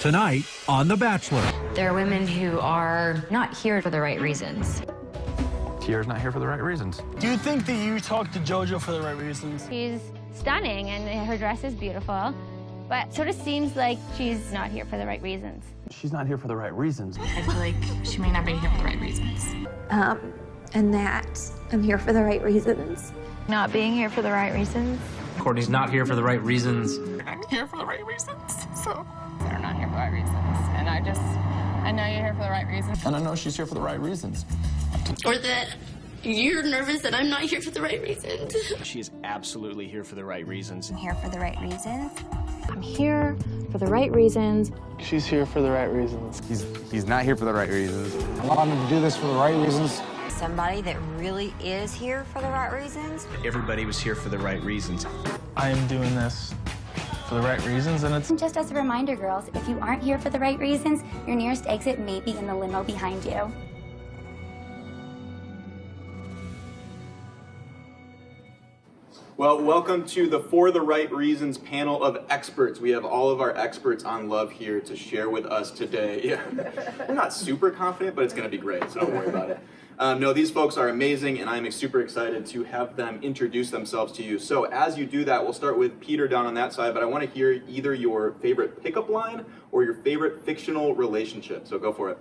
Tonight on The Bachelor. There are women who are not here for the right reasons. Tiara's not here for the right reasons. Do you think that you talked to JoJo for the right reasons? She's stunning and her dress is beautiful, but it sort of seems like she's not here for the right reasons. She's not here for the right reasons. I feel like she may not be here for the right reasons. And that I'm here for the right reasons. Not being here for the right reasons. Courtney's not here for the right reasons. I'm here for the right reasons, so. They're not here for the right reasons. And I know you're here for the right reasons. And I know she's here for the right reasons. Or that you're nervous that I'm not here for the right reasons. She is absolutely here for the right reasons. I'm here for the right reasons. I'm here for the right reasons. She's here for the right reasons. He's not here for the right reasons. I want him to do this for the right reasons. Somebody that really is here for the right reasons. Everybody was here for the right reasons. I am doing this for the right reasons, and it's... Just as a reminder, girls, if you aren't here for the right reasons, your nearest exit may be in the limo behind you. Well, welcome to the For the Right Reasons panel of experts. We have all of our experts on love here to share with us today. Yeah. I'm not super confident, but it's going to be great, so don't worry about it. No, these folks are amazing, and I'm super excited to have them introduce themselves to you. So as you do that, we'll start with Peter down on that side, but I want to hear either your favorite pickup line or your favorite fictional relationship. So go for it.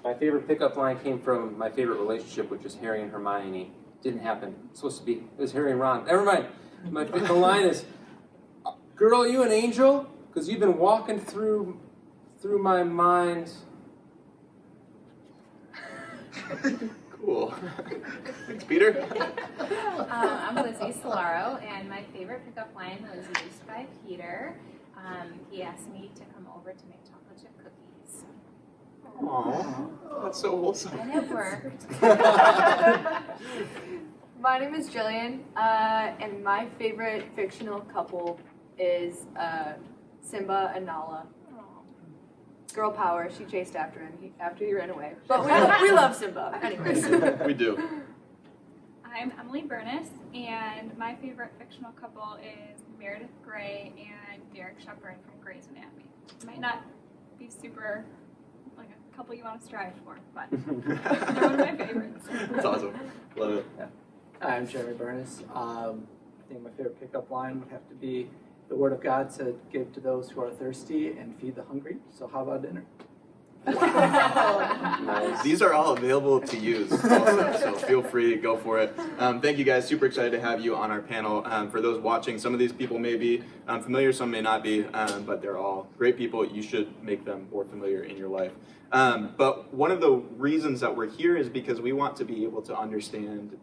My favorite pickup line came from my favorite relationship, which was Harry and Hermione. Didn't happen. It's supposed to be. It was Harry and Ron. Never mind. The line is, "Girl, are you an angel? Because you've been walking through my mind." Cool. Thanks, Peter. I'm Lizzie Solaro, and my favorite pickup line was used by Peter. He asked me to come over to make chocolate chip cookies. Aww, that's so wholesome. And it worked. My name is Jillian, and my favorite fictional couple is Simba and Nala. Girl power, she chased after him after he ran away. But we love Simba, anyways. We do. I'm Emily Burness, and my favorite fictional couple is Meredith Grey and Derek Shepherd from Grey's Anatomy. Might not be super like a couple you want to strive for, but they're one of my favorites. That's awesome. Love it. Yeah. Hi, I'm Jeremy Burness. I think my favorite pickup line would have to be the word of God said, "Give to those who are thirsty and feed the hungry." So how about dinner? Nice. These are all available to use also, so feel free to go for it. Thank you guys. Super excited to have you on our panel. For those watching, some of these people may be familiar, some may not be, but they're all great people. You should make them more familiar in your life. But one of the reasons that we're here is because we want to be able to understand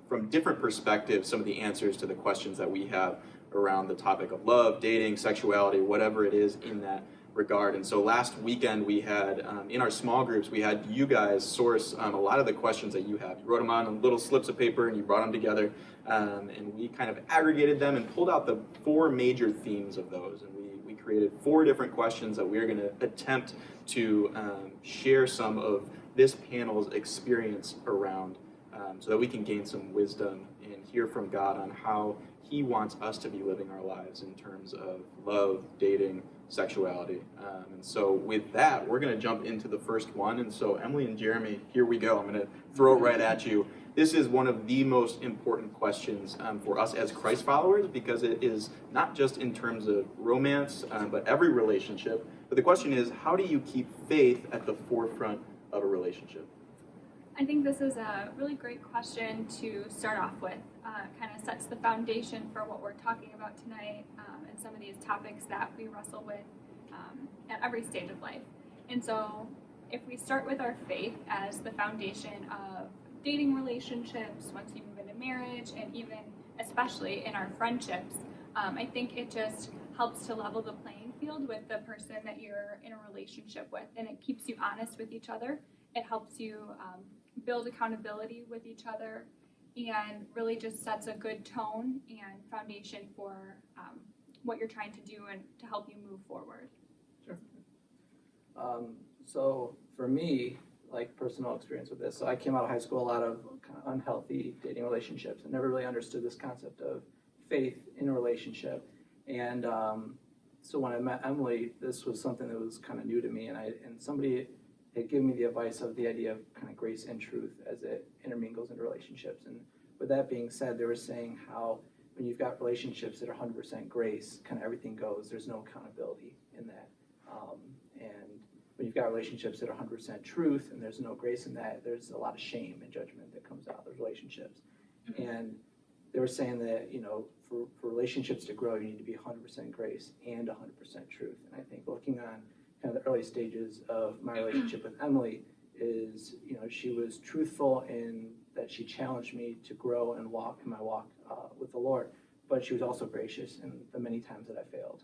from different perspectives some of the answers to the questions that we have around the topic of love, dating, sexuality, whatever it is in that regard. And so last weekend we had, in our small groups, we had you guys source a lot of the questions that you have. You wrote them on little slips of paper and you brought them together, and we kind of aggregated them and pulled out the 4 major themes of those. And we created 4 different questions that we're going to attempt to share some of this panel's experience around, so that we can gain some wisdom and hear from God on how He wants us to be living our lives in terms of love, dating, sexuality. And so with that, we're going to jump into the first one. And so Emily and Jeremy, here we go. I'm going to throw it right at you. This is one of the most important questions for us as Christ followers, because it is not just in terms of romance, but every relationship. But the question is, how do you keep faith at the forefront of a relationship? I think this is a really great question to start off with. Kind of sets the foundation for what we're talking about tonight, and some of these topics that we wrestle with at every stage of life. And so if we start with our faith as the foundation of dating relationships, once you move into marriage, and even especially in our friendships, I think it just helps to level the playing field with the person that you're in a relationship with, and it keeps you honest with each other. It helps you build accountability with each other, and really just sets a good tone and foundation for what you're trying to do and to help you move forward. Sure. So for me, like personal experience with this, so I came out of high school a lot of kind of unhealthy dating relationships and never really understood this concept of faith in a relationship. And So when I met Emily, this was something that was kind of new to me, and somebody had given me the advice of the idea of kind of grace and truth as it intermingles into relationships. And with that being said, they were saying how when you've got relationships that are 100% grace, kind of everything goes. There's no accountability in that. And when you've got relationships that are 100% truth and there's no grace in that, there's a lot of shame and judgment that comes out of those relationships. And they were saying that, for relationships to grow, you need to be 100% grace and 100% truth. And I think looking on kind of the early stages of my relationship with Emily is, she was truthful in that she challenged me to grow and walk in my walk with the Lord, but she was also gracious in the many times that I failed.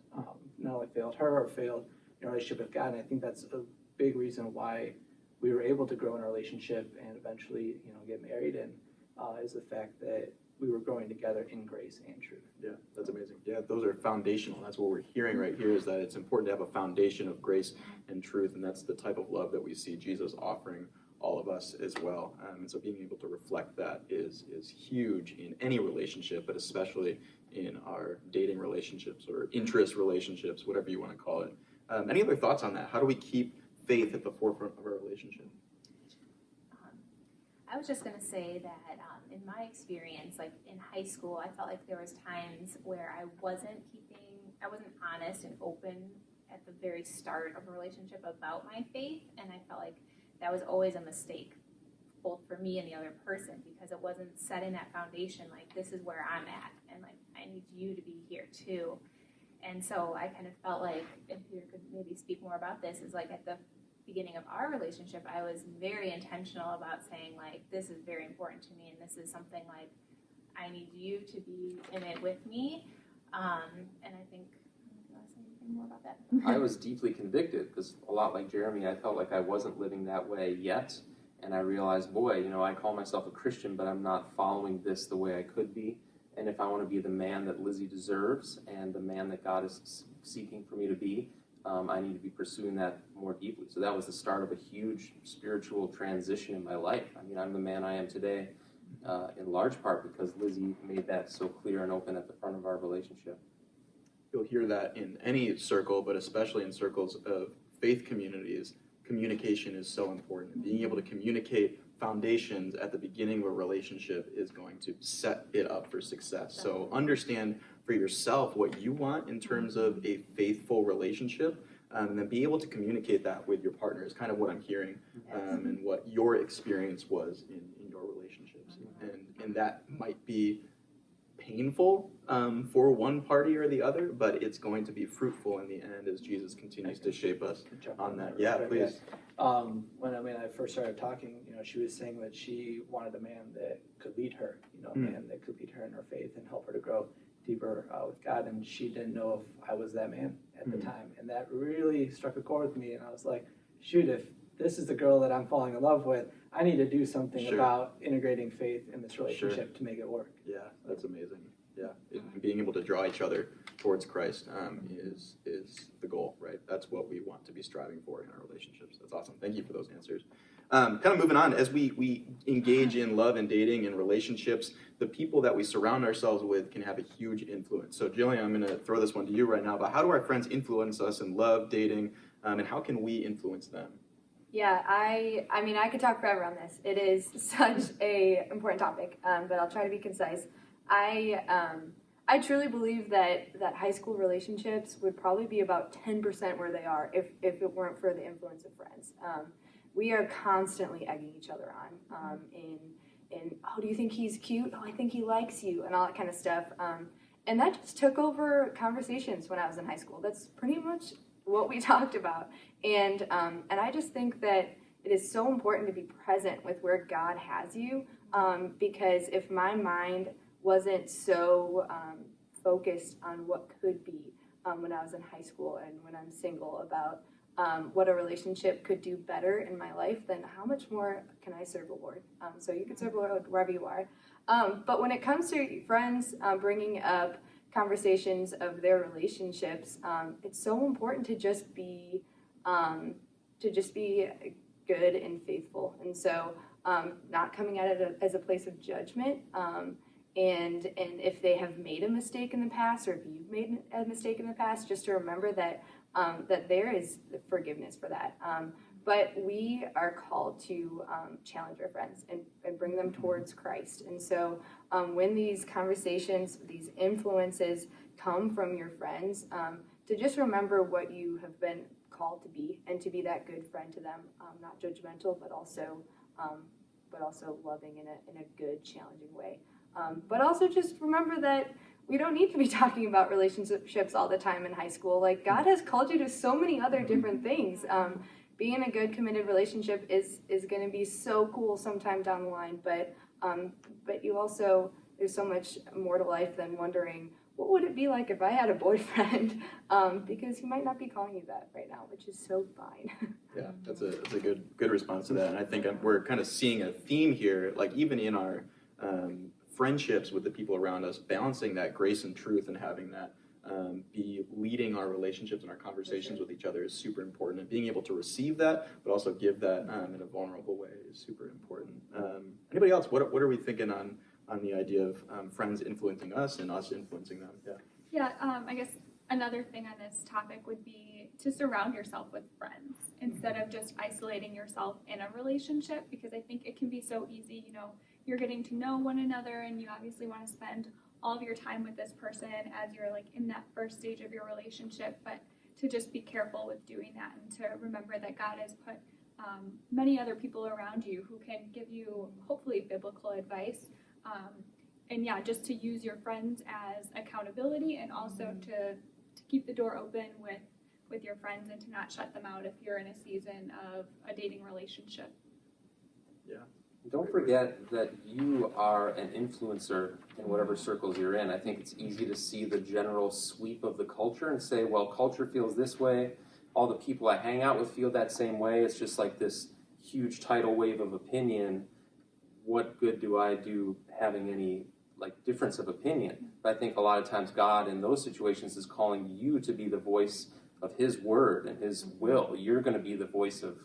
Not only failed her or failed in our relationship with God, and I think that's a big reason why we were able to grow in our relationship and eventually, get married, and is the fact that we were growing together in grace and truth. Yeah, that's amazing. Yeah, those are foundational. That's what we're hearing right here, is that it's important to have a foundation of grace and truth, and that's the type of love that we see Jesus offering all of us as well. And so being able to reflect that is huge in any relationship, but especially in our dating relationships or interest relationships, whatever you want to call it. Any other thoughts on that? How do we keep faith at the forefront of our relationship? I was just going to say that in my experience, like in high school, I felt like there was times where I wasn't honest and open at the very start of a relationship about my faith, and I felt like that was always a mistake, both for me and the other person, because it wasn't setting that foundation, like this is where I'm at, and like I need you to be here too. And so I kind of felt like, if you could maybe speak more about this, is like at the beginning of our relationship, I was very intentional about saying, like, this is very important to me, and this is something like I need you to be in it with me. And I think, do you want to say anything more about that? I was deeply convicted because, a lot like Jeremy, I felt like I wasn't living that way yet, and I realized, boy, I call myself a Christian, but I'm not following this the way I could be. And if I want to be the man that Lizzie deserves and the man that God is seeking for me to be, I need to be pursuing that more deeply. So that was the start of a huge spiritual transition in my life. I mean, I'm the man I am today in large part because Lizzie made that so clear and open at the front of our relationship. You'll hear that in any circle, but especially in circles of faith communities. Communication is so important. And being able to communicate foundations at the beginning of a relationship is going to set it up for success. So understand for yourself what you want in terms of a faithful relationship, and then be able to communicate that with your partner is kind of what I'm hearing, and what your experience was in your relationships. And that might be painful for one party or the other, but it's going to be fruitful in the end as Jesus continues to shape us on that. Yeah, please. When I first started talking, she was saying that she wanted a man that could lead her, a man that could lead her in her faith and help her to grow deeper with God, and she didn't know if I was that man at the time, and that really struck a chord with me, and I was like, shoot, if this is the girl that I'm falling in love with, I need to do something about integrating faith in this relationship to make it work. Yeah, that's amazing. Yeah, and being able to draw each other towards Christ is the goal, right? That's what we want to be striving for in our relationships. That's awesome. Thank you for those answers. Kind of moving on, as we engage in love and dating and relationships, the people that we surround ourselves with can have a huge influence. So Jillian, I'm going to throw this one to you right now, but how do our friends influence us in love, dating, and how can we influence them? Yeah, I mean, I could talk forever on this. It is such a important topic, but I'll try to be concise. I truly believe that high school relationships would probably be about 10% where they are if it weren't for the influence of friends. We are constantly egging each other on in oh, do you think he's cute? Oh, I think he likes you, and all that kind of stuff. And that just took over conversations when I was in high school. That's pretty much what we talked about. And I just think that it is so important to be present with where God has you, because if my mind wasn't so focused on what could be when I was in high school and when I'm single about what a relationship could do better in my life, then how much more can I serve the Lord? So you can serve the Lord wherever you are. But when it comes to friends bringing up conversations of their relationships, it's so important to just be good and faithful. And so not coming at it as a place of judgment, and if they have made a mistake in the past, or if you've made a mistake in the past, just to remember that that there is forgiveness for that. But we are called to challenge our friends and bring them towards Christ. And so when these conversations, these influences come from your friends, to just remember what you have been called to be, and to be that good friend to them, not judgmental, but also loving in a good, challenging way. But also just remember that we don't need to be talking about relationships all the time in high school. Like, God has called you to so many other different things. Being in a good, committed relationship is going to be so cool sometime down the line. But you also, there's so much more to life than wondering, what would it be like if I had a boyfriend? Because he might not be calling you that right now, which is so fine. Yeah, that's a good response to that. And I think we're kind of seeing a theme here, like even in our friendships with the people around us, balancing that grace and truth and having that be leading our relationships and our conversations with each other is super important. And being able to receive that, but also give that in a vulnerable way is super important. Anybody else? What are we thinking on the idea of friends influencing us and us influencing them? Yeah, I guess another thing on this topic would be to surround yourself with friends instead of just isolating yourself in a relationship, because I think it can be so easy, you're getting to know one another and you obviously want to spend all of your time with this person as you're like in that first stage of your relationship, but to just be careful with doing that and to remember that God has put many other people around you who can give you hopefully biblical advice. And yeah, just to use your friends as accountability, and also to keep the door open with your friends and to not shut them out if you're in a season of a dating relationship. Yeah. Don't forget that you are an influencer in whatever circles you're in. I think it's easy to see the general sweep of the culture and say, well, culture feels this way. All the people I hang out with feel that same way. It's just like this huge tidal wave of opinion. What good do I do having any difference of opinion? But I think a lot of times God in those situations is calling you to be the voice of His word and His will. You're going to be the voice of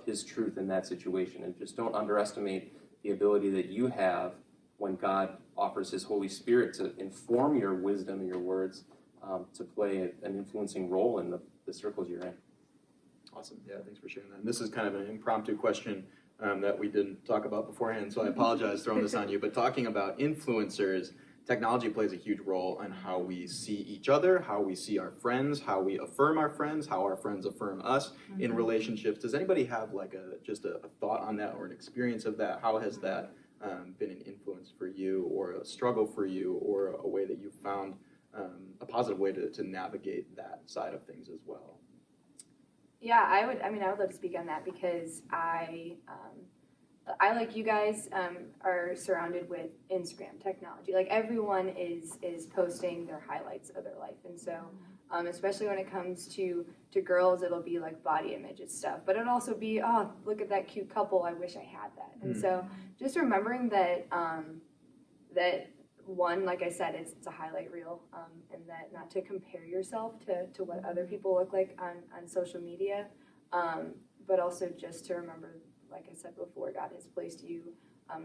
His truth in that situation. And just don't underestimate the ability that you have when God offers His Holy Spirit to inform your wisdom and your words, to play an influencing role in the circles you're in. Awesome. Yeah, thanks for sharing that. And this is kind of an impromptu question that we didn't talk about beforehand, so I apologize throwing this on you. But talking about influencers, technology plays a huge role in how we see each other, how we see our friends, how we affirm our friends, how our friends affirm us in relationships. Does anybody have just a thought on that or an experience of that? How has that been an influence for you, or a struggle for you, or a way that you found a positive way to navigate that side of things as well? Yeah, I would love to speak on that, because I like you guys are surrounded with Instagram technology. Like, everyone is posting their highlights of their life, and so especially when it comes to girls, it'll be like body image and stuff, but it'll also be, oh, look at that cute couple, I wish I had that. And so just remembering that that one, like I said, it's a highlight reel, and that not to compare yourself to what other people look like on social media, but also just to remember, like I said before, God has placed you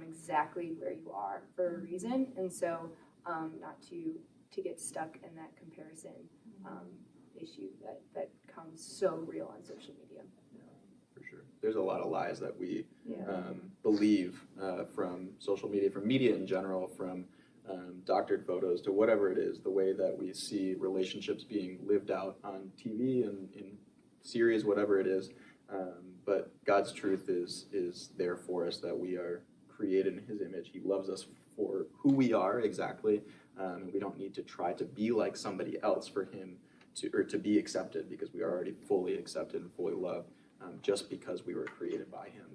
exactly where you are for a reason, and so not to get stuck in that comparison issue that comes so real on social media. Yeah, for sure. There's a lot of lies that we believe from social media, from media in general, from doctored photos to whatever it is, the way that we see relationships being lived out on TV and in series, whatever it is. But God's truth is there for us, that we are created in His image. He loves us for who we are exactly, and we don't need to try to be like somebody else for Him to be accepted, because we are already fully accepted and fully loved, just because we were created by Him.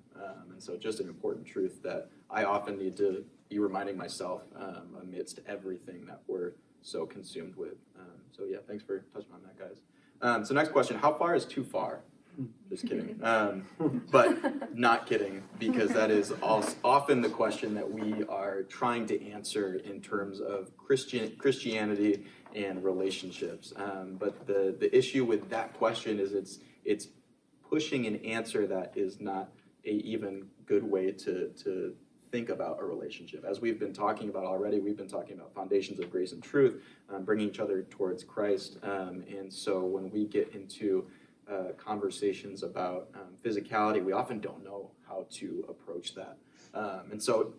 And so just an important truth that I often need to be reminding myself amidst everything that we're so consumed with. So yeah, thanks for touching on that, guys. So next question, how far is too far? Just kidding. But not kidding, because that is often the question that we are trying to answer in terms of Christianity and relationships. But the issue with that question is it's pushing an answer that is not a even good way to think about a relationship. As we've been talking about already, we've been talking about foundations of grace and truth, bringing each other towards Christ. And so when we get into conversations about physicality, we often don't know how to approach that. And so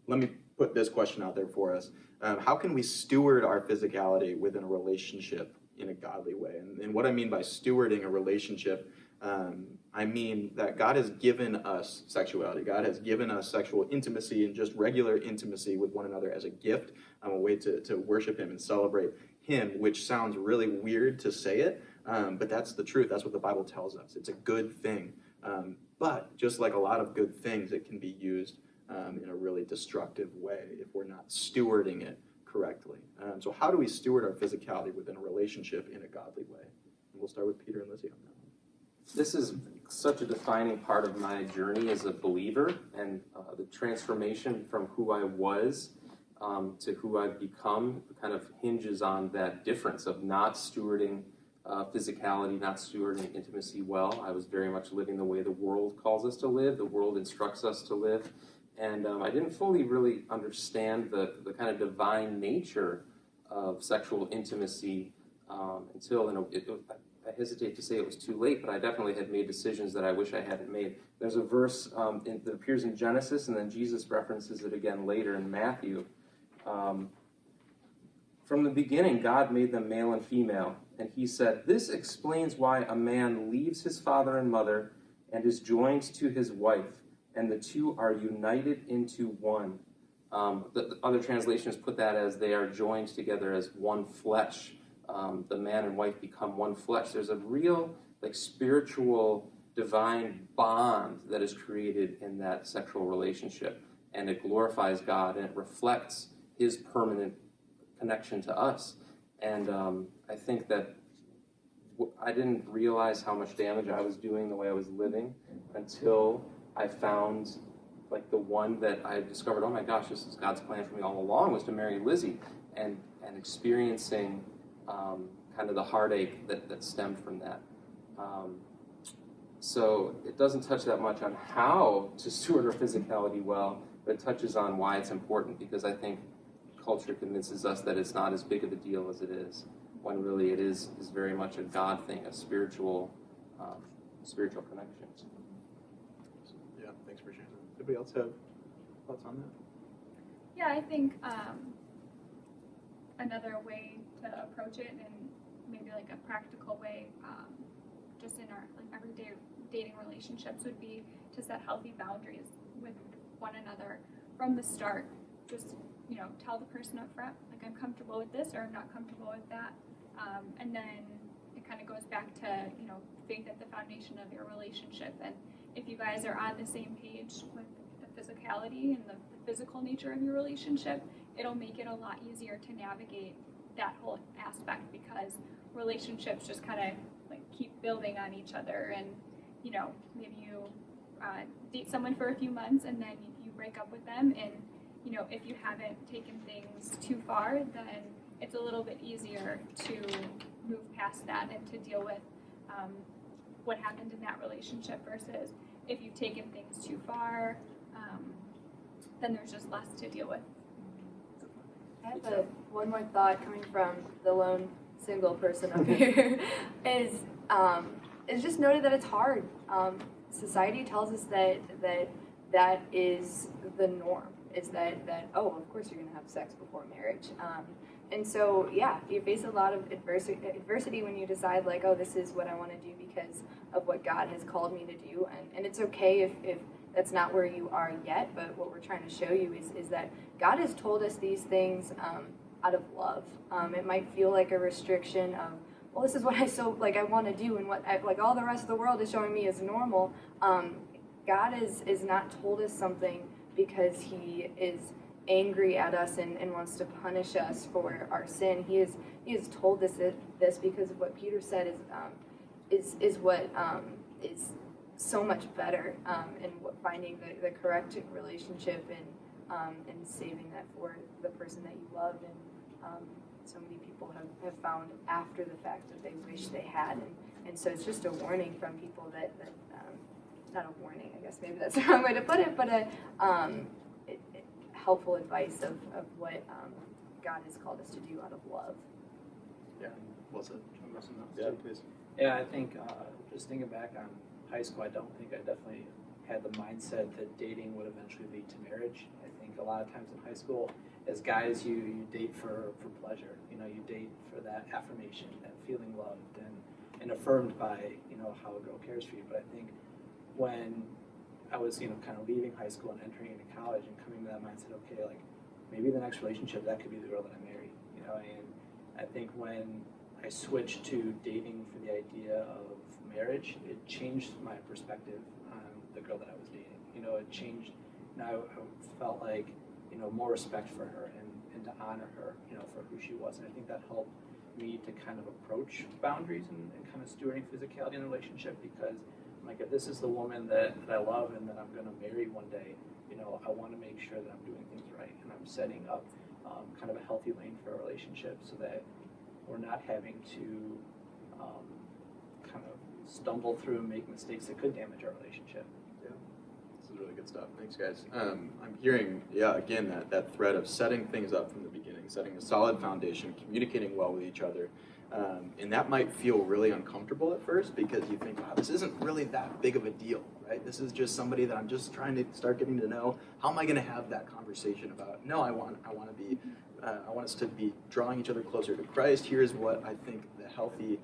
let me put this question out there for us. How can we steward our physicality within a relationship in a godly way? And what I mean by stewarding a relationship, I mean that God has given us sexuality. God has given us sexual intimacy and just regular intimacy with one another as a gift, a way to worship Him and celebrate Him, which sounds really weird to say it, but that's the truth. That's what the Bible tells us. It's a good thing. But just like a lot of good things, it can be used in a really destructive way if we're not stewarding it correctly. So how do we steward our physicality within a relationship in a godly way? And we'll start with Peter and Lizzie on that one. This is such a defining part of my journey as a believer, and the transformation from who I was to who I've become kind of hinges on that difference of not stewarding physicality, not stewarding intimacy well. I was very much living the way the world calls us to live, the world instructs us to live, and I didn't fully really understand the kind of divine nature of sexual intimacy until, I hesitate to say it was too late, but I definitely had made decisions that I wish I hadn't made. There's a verse that appears in Genesis, and then Jesus references it again later in Matthew. From the beginning, God made them male and female, and He said, "This explains why a man leaves his father and mother and is joined to his wife, and the two are united into one." The other translations put that as they are joined together as one flesh. The man and wife become one flesh. There's a real spiritual, divine bond that is created in that sexual relationship, and it glorifies God, and it reflects His permanent connection to us. And I think that I didn't realize how much damage I was doing the way I was living until I found the one that I discovered, oh my gosh, this is God's plan for me all along, was to marry Lizzie, and experiencing kind of the heartache that stemmed from that. So it doesn't touch that much on how to steward our physicality well, but it touches on why it's important, because I think culture convinces us that it's not as big of a deal as it is, when really it is very much a God thing, a spiritual connection. Yeah, thanks for sharing that. Anybody else have thoughts on that? Yeah, I think another way to approach it, and maybe a practical way, just in our everyday dating relationships, would be to set healthy boundaries with one another from the start. Just tell the person up front, I'm comfortable with this, or I'm not comfortable with that, and then it kind of goes back to faith at the foundation of your relationship. And if you guys are on the same page with the physicality and the physical nature of your relationship, it'll make it a lot easier to navigate that whole aspect, because relationships just kind of keep building on each other. And maybe you date someone for a few months, and then you break up with them, and if you haven't taken things too far, then it's a little bit easier to move past that and to deal with what happened in that relationship, versus if you've taken things too far, then there's just less to deal with. I have one more thought coming from the lone single person up here is just noted that it's hard. Society tells us that is the norm. Is that oh, of course you're going to have sex before marriage. And so, yeah, you face a lot of adversity when you decide, oh, this is what I want to do because of what God has called me to do. And it's okay if that's not where you are yet, but what we're trying to show you is that God has told us these things out of love. It might feel like a restriction of, well, this is what I want to do, and what all the rest of the world is showing me is normal. God is not told us something because He is angry at us and wants to punish us for our sin. He has told us this because of what Peter said is what is so much better in finding the correct relationship and saving that for the person that you love. And so many people have found after the fact that they wish they had, and so it's just a warning from people that not a warning, I guess maybe that's the wrong way to put it, but helpful advice of what God has called us to do out of love. Yeah, well said. Yeah, please. Yeah, I think just thinking back on high school, I don't think I definitely had the mindset that dating would eventually lead to marriage. I think a lot of times in high school, as guys, you date for pleasure. You know, you date for that affirmation, that feeling loved and affirmed by, you know, how a girl cares for you. But I think when I was, you know, kind of leaving high school and entering into college and coming to that mindset, okay, like maybe the next relationship, that could be the girl that I marry, you know, and I think when I switched to dating for the idea of marriage, it changed my perspective on the girl that I was dating. You know, it changed, and I felt like, you know, more respect for her and to honor her, you know, for who she was. And I think that helped me to kind of approach boundaries and kind of stewarding physicality in the relationship, because I'm like, if this is the woman that I love and that I'm going to marry one day, you know, I want to make sure that I'm doing things right and I'm setting up kind of a healthy lane for a relationship so that we're not having to kind of stumble through and make mistakes that could damage our relationship. Yeah, this is really good stuff. Thanks, guys. I'm hearing, again, that thread of setting things up from the beginning, setting a solid foundation, communicating well with each other. And that might feel really uncomfortable at first because you think, wow, this isn't really that big of a deal, right? This is just somebody that I'm just trying to start getting to know. How am I going to have that conversation about? No, I want us to be drawing each other closer to Christ. Here's what I think the healthy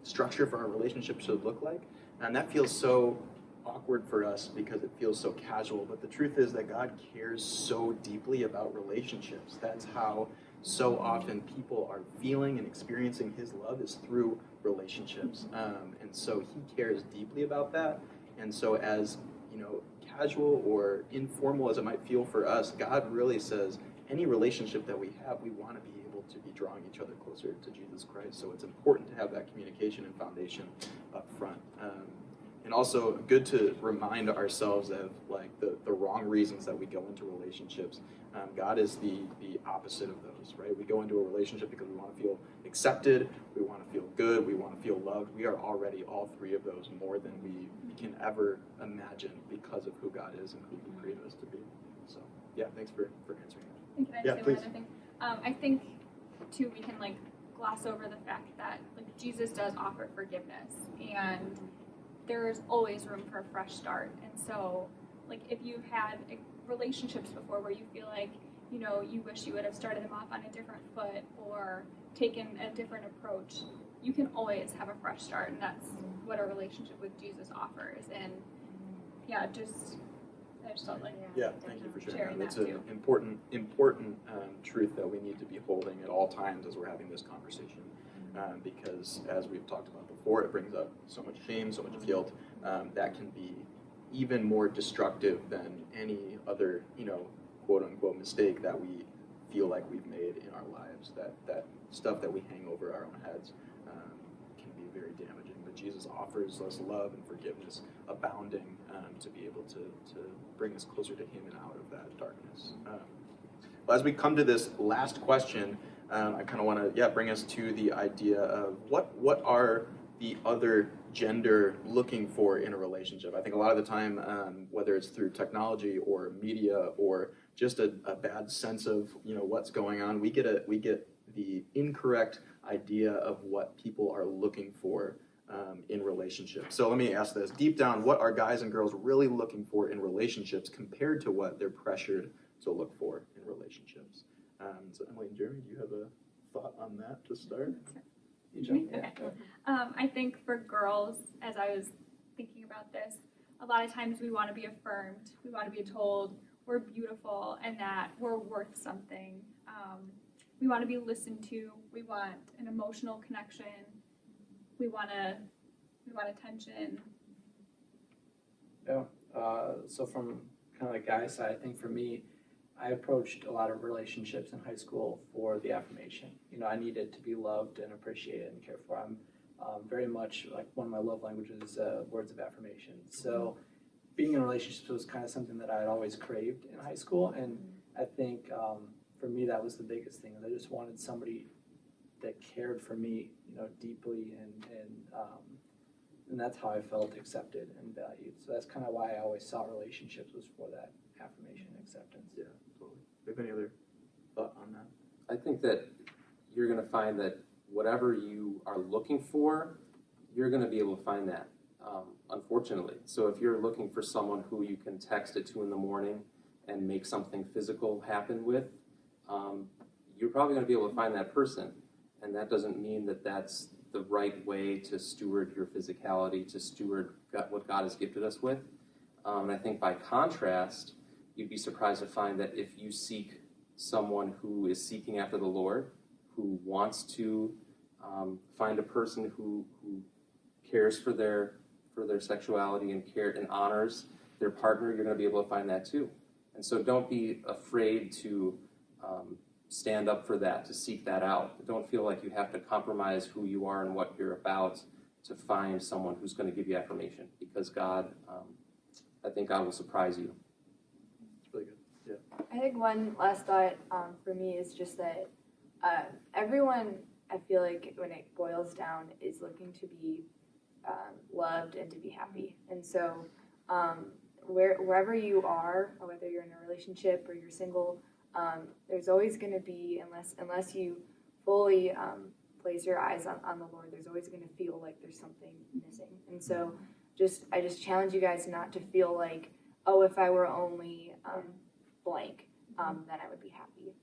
structure for our relationship should look like. And that feels so awkward for us because it feels so casual. But the truth is that God cares so deeply about relationships. That's how so often people are feeling and experiencing his love is through relationships. And so he cares deeply about that. And so as, you know, casual or informal as it might feel for us, God really says any relationship that we have, we want to be able to be drawing each other closer to Jesus Christ. So it's important to have that communication and foundation up front. And also good to remind ourselves of like the wrong reasons that we go into relationships. God is the opposite of those, right? We go into a relationship because we want to feel accepted, we want to feel good, we want to feel loved. We are already all three of those more than we can ever imagine because of who God is and who he created us to be. So yeah, thanks for answering that. And can I say one other thing? I think too we can like gloss over the fact that like Jesus does offer forgiveness, and there's always room for a fresh start. And so like if you've had relationships before where you feel like, you know, you wish you would have started them off on a different foot or taken a different approach, you can always have a fresh start, and that's what a relationship with Jesus offers. And yeah, I just felt like thank you for sharing that. That's an important truth that we need to be holding at all times as we're having this conversation, because as we've talked about before, it brings up so much shame, so much guilt, that can be even more destructive than any other, you know, quote unquote mistake that we feel like we've made in our lives. That stuff that we hang over our own heads can be very damaging. But Jesus offers us love and forgiveness abounding to be able to bring us closer to him and out of that darkness. Well, as we come to this last question, I kind of want to bring us to the idea of what are the other gender looking for in a relationship. I think a lot of the time, whether it's through technology or media or just a bad sense of, you know, what's going on, we get the incorrect idea of what people are looking for in relationships. So let me ask this: deep down, what are guys and girls really looking for in relationships compared to what they're pressured to look for in relationships? So Emily and Jeremy, do you have a thought on that to start? Okay. I think for girls, as I was thinking about this, a lot of times we want to be affirmed. We want to be told we're beautiful and that we're worth something. We want to be listened to. We want an emotional connection. We want attention. Yeah. So from kind of the guy side, I think for me, I approached a lot of relationships in high school for the affirmation. You know, I needed to be loved and appreciated and cared for. I'm very much like one of my love languages is words of affirmation. So being in relationships was kind of something that I had always craved in high school. And I think for me, that was the biggest thing. I just wanted somebody that cared for me, you know, deeply, and that's how I felt accepted and valued. So that's kind of why I always saw relationships was for that affirmation and acceptance. Yeah, totally. Do you have any other thought on that? I think that you're going to find that whatever you are looking for, you're going to be able to find that, unfortunately. So if you're looking for someone who you can text at 2 a.m. and make something physical happen with, you're probably going to be able to find that person. And that doesn't mean that that's the right way to steward your physicality, to steward what God has gifted us with. And I think by contrast, you'd be surprised to find that if you seek someone who is seeking after the Lord, who wants to find a person who cares for their sexuality and honors their partner, you're going to be able to find that too. And so don't be afraid to stand up for that, to seek that out. Don't feel like you have to compromise who you are and what you're about to find someone who's going to give you affirmation, because God, I think God will surprise you. It's really good. Yeah. I think one last thought for me is just that everyone, I feel like when it boils down, is looking to be loved and to be happy. And so wherever you are, or whether you're in a relationship or you're single, there's always going to be, unless you fully place your eyes on the Lord, there's always going to feel like there's something missing. And so I just challenge you guys not to feel like, oh, if I were only blank, then I would be happy.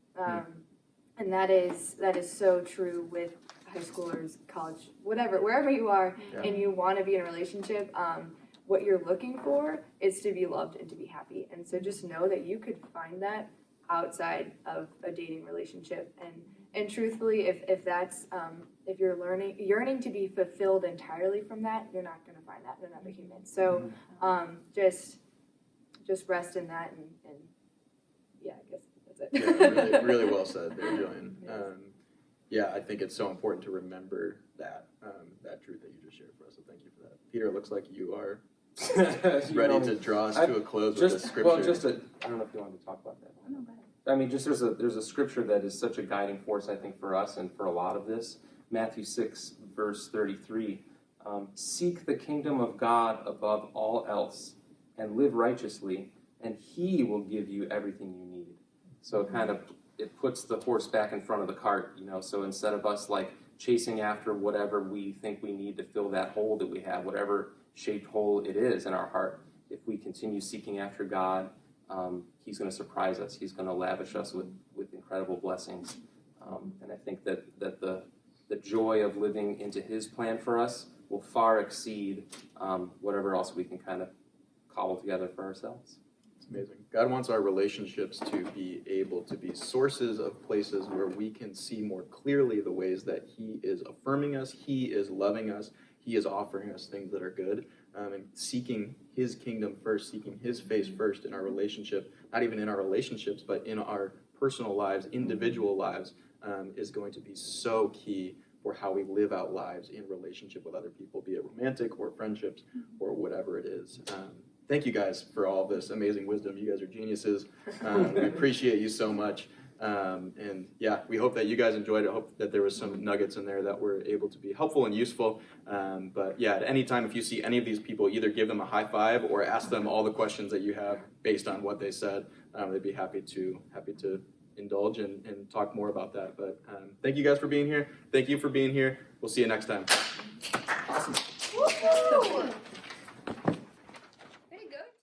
And that is so true with high schoolers, college, whatever, wherever you are, and you want to be in a relationship, what you're looking for is to be loved and to be happy. And so just know that you could find that outside of a dating relationship. And truthfully, if that's if you're yearning to be fulfilled entirely from that, you're not going to find that in another human. So just rest in that, and yeah, I guess that's it. Yeah, really well said there, Jillian. Yeah, I think it's so important to remember that truth that you just shared for us. So thank you for that, Peter. It looks like you are ready to draw us to a close with this scripture. Well, I don't know if you wanted to talk about that. Oh, no, go ahead. I mean, just there's a scripture that is such a guiding force, I think, for us and for a lot of this. Matthew 6, verse 33. Seek the kingdom of God above all else and live righteously, and He will give you everything you need. So it puts the horse back in front of the cart, So instead of us chasing after whatever we think we need to fill that hole that we have, whatever shaped hole it is in our heart, if we continue seeking after God, He's going to surprise us. He's going to lavish us with incredible blessings. And I think that the joy of living into His plan for us will far exceed whatever else we can kind of cobble together for ourselves. It's amazing. God wants our relationships to be able to be sources of places where we can see more clearly the ways that He is affirming us, He is loving us, He is offering us things that are good, and seeking His kingdom first, seeking His face first in our relationship, not even in our relationships, but in our personal lives, individual lives, is going to be so key for how we live out lives in relationship with other people, be it romantic or friendships or whatever it is. Thank you guys for all this amazing wisdom. You guys are geniuses. We appreciate you so much. And yeah, we hope that you guys enjoyed it. I hope that there was some nuggets in there that were able to be helpful and useful. But yeah, at any time, if you see any of these people, either give them a high five or ask them all the questions that you have based on what they said. They'd be happy to indulge and talk more about that. But thank you guys for being here. Thank you for being here. We'll see you next time. Awesome. Woo-hoo!